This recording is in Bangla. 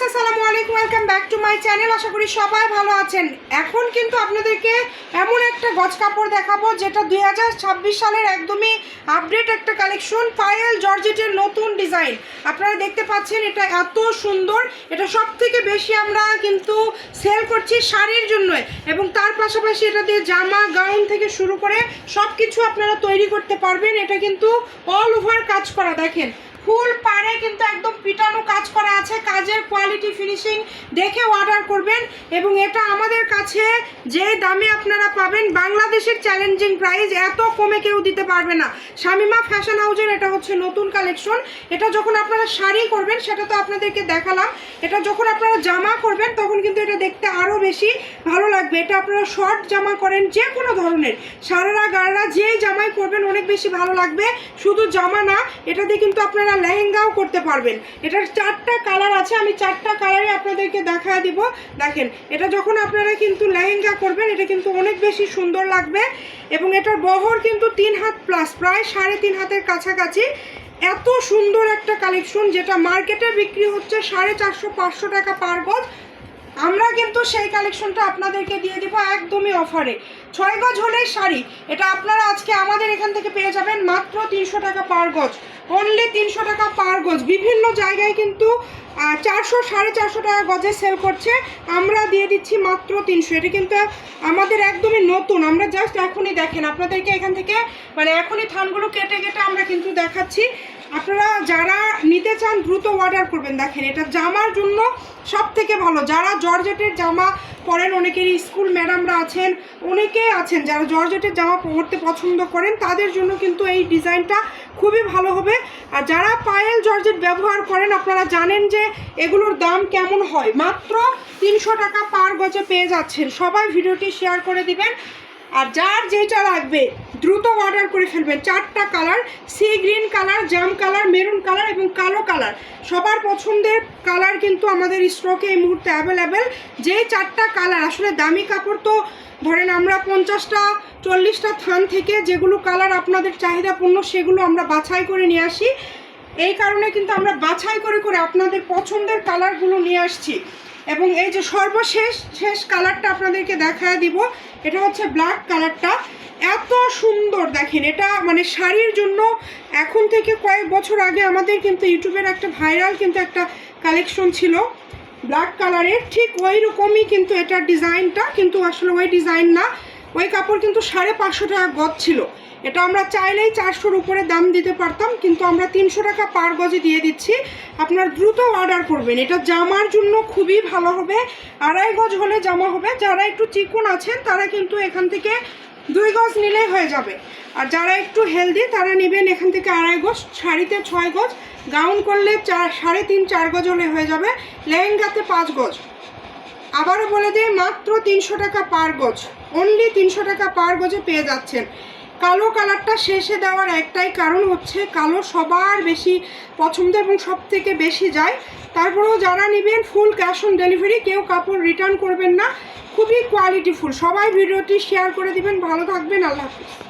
আসসালামু আলাইকুম, welcome back to my channel. আশা করি সবাই ভালো আছেন। এখন কিন্তু আপনাদেরকে এমন একটা গজ কাপড় দেখাবো যেটা 2026 সালের একদমই আপডেট একটা কালেকশন, পায়েল জর্জেটের নতুন ডিজাইন। আপনারা দেখতে পাচ্ছেন এটা এত সুন্দর। এটা সব থেকে বেশি আমরা কিন্তু সেল করছি শাড়ির জন্য, এবং তার পাশাপাশি এটা দিয়ে জামা গাউন থেকে শুরু করে সব কিছু আপনারা তৈরি করতে পারবেন। এটা কিন্তু অল ওভার কাজ করা, দেখেন ফুল পাড়ে কিন্তু একদম পিটানো কাজ করা আছে। কাজের কোয়ালিটি ফিনিশিং দেখে অর্ডার করবেন, এবং এটা আমাদের কাছে যে দামে আপনারা পাবেন বাংলাদেশের চ্যালেঞ্জিং প্রাইস, এত কমে কেউ দিতে পারবে না। শামিমা ফ্যাশন হাউজের এটা হচ্ছে নতুন কালেকশন। এটা যখন আপনারা শাড়ি করবেন সেটা তো আপনাদেরকে দেখালাম, এটা যখন আপনারা জামা করবেন তখন কিন্তু এটা দেখতে আরও বেশি ভালো লাগবে। এটা আপনারা শর্ট জামা করেন যে কোনো ধরনের, সারারা গাড়া যে জামাই করবেন অনেক বেশি ভালো লাগবে। শুধু জামা না, এটাতে কিন্তু আপনারা লেহেঙ্গাও করতে পারবেন। এটার 4টা কালার আছে, আমি 4টা কালারে আপনাদেরকে দেখায় দিব। দেখেন এটা যখন আপনারা কিন্তু লেহেঙ্গা করবেন এটা কিন্তু অনেক বেশি সুন্দর লাগবে, এবং এটার বহর কিন্তু 3 হাত প্লাস, প্রায় 3.5 হাতের কাছাকাছি। এত সুন্দর একটা কালেকশন যেটা মার্কেটে বিক্রি হচ্ছে 450-500 টাকা পার গজ, আমরা কিন্তু সেই কালেকশনটা আপনাদেরকে দিয়ে দিব একদমই অফারে। 6 গজ হলেই শাড়ি, এটা আপনারা আজকে আমাদের এখান থেকে পেয়ে যাবেন মাত্র 300 টাকা পার গজ, অনলি 300 টাকা পার গজ। বিভিন্ন জায়গায় কিন্তু 400-450 টাকা গজে সেল করছে, আমরা দিয়ে দিচ্ছি মাত্র 300। এটা কিন্তু আমাদের একদমই নতুন, আমরা জাস্ট এখনই দেখেন আপনাদেরকে এখান থেকে মানে এখনই থানগুলো কেটে কেটে আমরা কিন্তু দেখাচ্ছি। আপনারা যারা নিতে চান দ্রুত অর্ডার করবেন। দেখেন এটা জামার জন্য সব থেকে ভালো, যারা জর্জেটের জামা পরেন, অনেকেরই স্কুল ম্যাডামরা আছেন, অনেকেই আছেন যারা জর্জেটের জামা পরতে পছন্দ করেন, তাদের জন্য কিন্তু এই ডিজাইনটা খুবই ভালো হবে। আর যারা পায়েল জর্জেট ব্যবহার করেন আপনারা জানেন যে এগুলোর দাম কেমন হয়, মাত্র 300 টাকা পার গজে পেয়ে যাচ্ছেন। সবাই ভিডিওটি শেয়ার করে দিবেন, আর যার যেটা লাগবে দ্রুত অর্ডার করে ফেলবেন। 4টা কালার, সি গ্রিন কালার, জাম কালার, মেরুন কালার এবং কালো কালার, সবার পছন্দের কালার কিন্তু আমাদের স্টকে এই মুহূর্তে অ্যাভেলেবেল। যেই 4টা কালার, আসলে দামি কাপড় তো ধরেন আমরা 50-40টা থান থেকে যেগুলো কালার আপনাদের চাহিদাপূর্ণ সেগুলো আমরা বাছাই করে নিয়ে আসি। এই কারণে কিন্তু আমরা বাছাই করে করে আপনাদের পছন্দের কালারগুলো নিয়ে আসছি। এবং এই যে সর্বশেষ কালারটা আপনাদেরকে দেখায় দিব, এটা হচ্ছে ব্ল্যাক কালারটা। এত সুন্দর দেখেন, এটা মানে শাড়ির জন্য এখন থেকে কয়েক বছর আগে আমাদের কিন্তু ইউটিউবের একটা ভাইরাল কিন্তু একটা কালেকশন ছিল ব্ল্যাক কালারের, ঠিক ওই রকমই কিন্তু এটার ডিজাইনটা, কিন্তু আসলে ওই ডিজাইন না, ওই কাপড় কিন্তু 550 টাকা গজ ছিল। এটা আমরা চাইলেই 400-র উপরে দাম দিতে পারতাম, কিন্তু আমরা 300 টাকা পার গজে দিয়ে দিচ্ছি। আপনার দ্রুত অর্ডার করবেন, এটা জামার জন্য খুবই ভালো হবে। 2.5 গজ হলে জামা হবে। যারা একটু চিকন আছেন তারা কিন্তু এখান থেকে 2 গজ নিলেই হয়ে যাবে, আর যারা একটু হেলদি তারা নেবেন এখান থেকে 2.5 গজ। শাড়িতে 6 গজ, গাউন করলে 3.5-4 গজ হলে হয়ে যাবে, লেহেঙ্গাতে 5 গজ। আবারও বলে দিই মাত্র 300 টাকা পার গজ, অনলি 300 টাকা পার গজে পেয়ে যাচ্ছেন। কালো কালারটা শেষে দেওয়ার একটাই কারণ হচ্ছে কালো সবার বেশি পছন্দ এবং সব থেকে বেশি যায়। তারপরেও যারা নেবেন ফুল ক্যাশ অন ডেলিভারি, কেউ কাপড় রিটার্ন করবেন না, খুবই কোয়ালিটিফুল। সবাই ভিডিওটি শেয়ার করে দিবেন। ভালো থাকবেন, আল্লাহ হাফিজ।